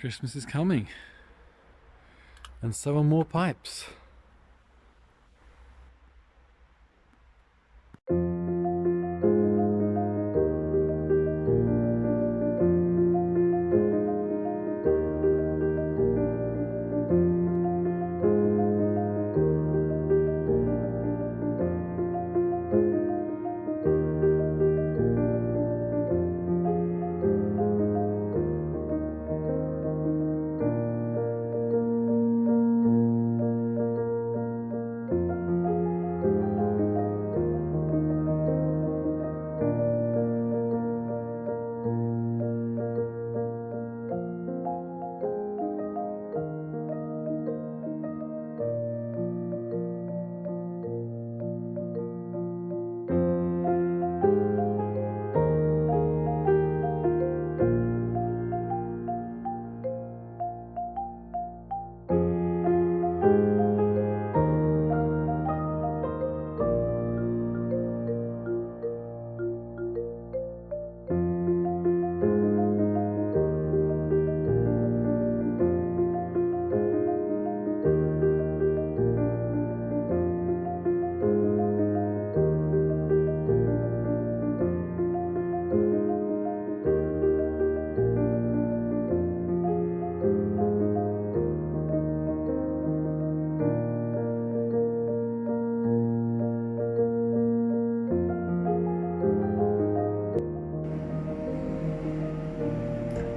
Christmas is coming, and so are more pipes.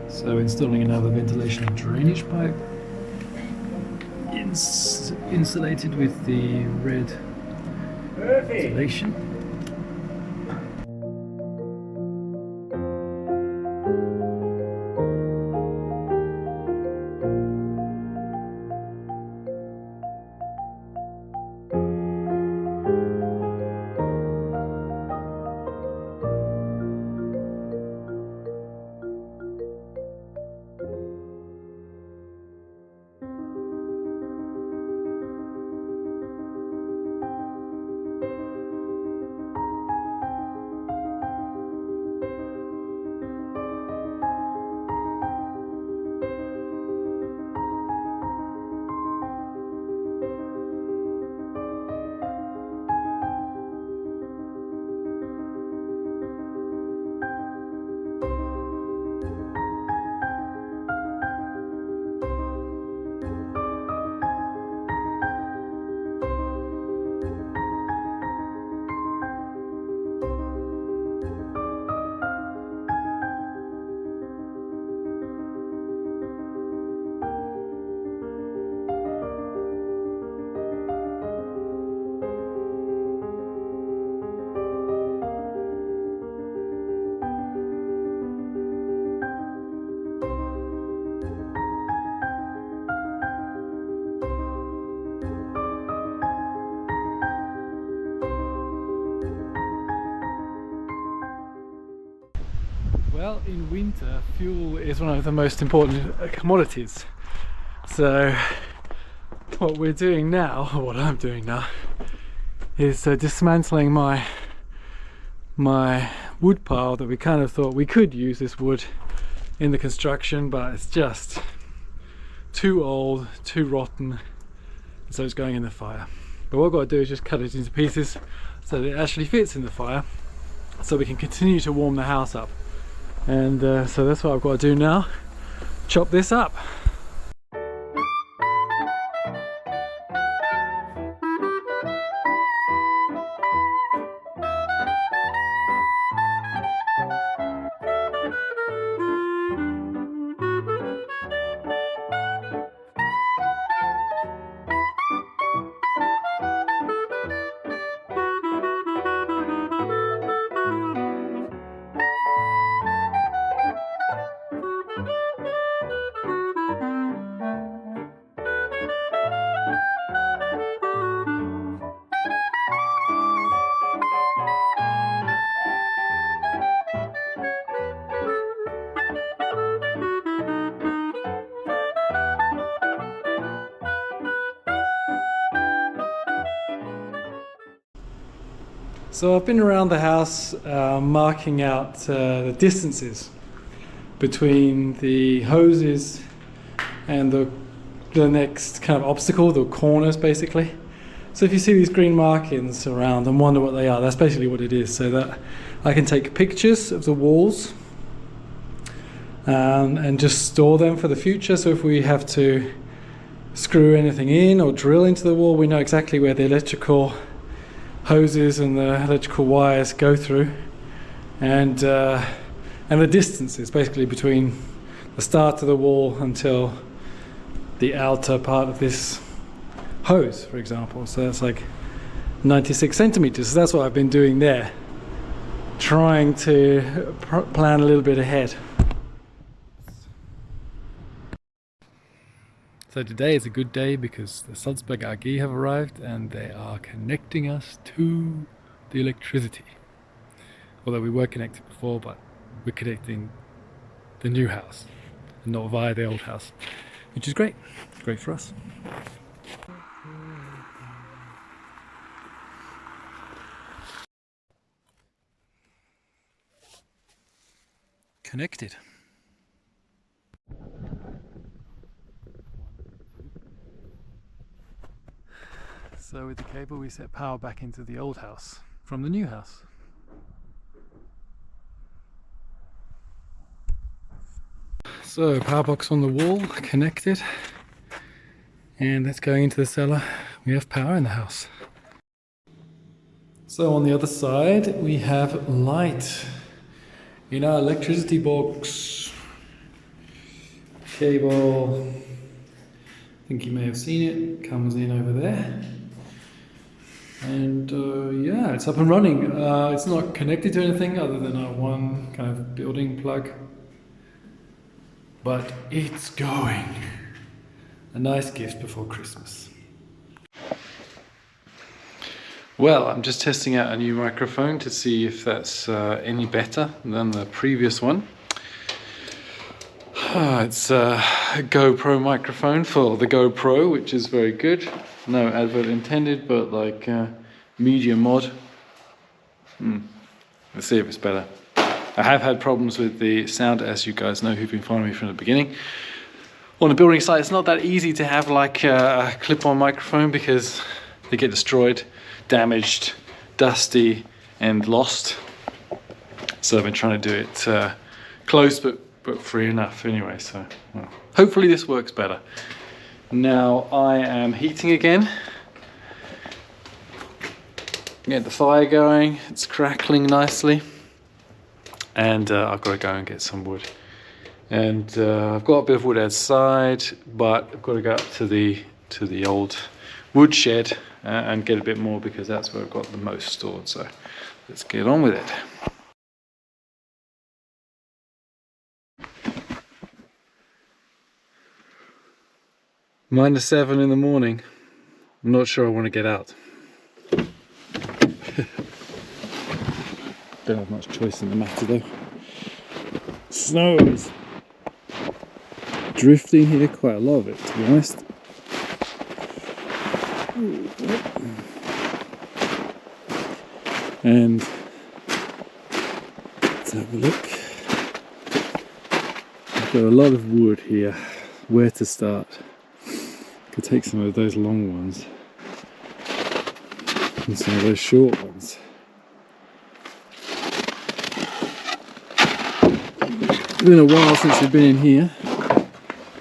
So installing another ventilation and drainage pipe, insulated with the red insulation. Well, in winter, fuel is one of the most important commodities. So what we're doing now, or what I'm doing now, is dismantling my wood pile that we kind of thought we could use this wood in the construction, but it's just too old, too rotten, so it's going in the fire. But what I've got to do is just cut it into pieces so that it actually fits in the fire, so we can continue to warm the house up. And so that's what I've got to do now, chop this up. So I've been around the house marking out the distances between the hoses and the next kind of obstacle, the corners basically. So if you see these green markings around and wonder what they are, that's basically what it is, so that I can take pictures of the walls and just store them for the future. So if we have to screw anything in or drill into the wall, we know exactly where the electrical hoses and the electrical wires go through, and the distances basically between the start of the wall until the outer part of this hose, for example. So that's like 96 centimeters. So that's what I've been doing there, trying to plan a little bit ahead. So today is a good day because the Salzburg AG have arrived and they are connecting us to the electricity. Although we were connected before, but we're connecting the new house and not via the old house, which is great. Great for us. Connected. So with the cable we set power back into the old house from the new house. So power box on the wall, connected, and that's going into the cellar. We have power in the house. So on the other side we have light in our electricity box. Cable, I think you may have seen it, comes in over there. And yeah, it's up and running. It's not connected to anything other than our one kind of building plug. But it's going. A nice gift before Christmas. Well, I'm just testing out a new microphone to see if that's any better than the previous one. It's a GoPro microphone for the GoPro, which is very good. No advert intended, but like media mod. Let's see if it's better. I have had problems with the sound, as you guys know who've been following me from the beginning. On a building site, it's not that easy to have like a clip-on microphone because they get destroyed, damaged, dusty, and lost. So I've been trying to do it close but free enough anyway. So well, hopefully this works better. Now I am heating again. Get the fire going. It's crackling nicely, and I've got to go and get some wood. And I've got a bit of wood outside, but I've got to go up to the old wood shed and get a bit more because that's where I've got the most stored. So let's get on with it. -7 in the morning. I'm not sure I want to get out. Don't have much choice in the matter though. Snow is drifting here, quite a lot of it to be honest. And let's have a look. I've got a lot of wood here. Where to start? Could take some of those long ones and some of those short ones. It's been a while since we've been in here,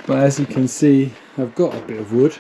but as you can see I've got a bit of wood.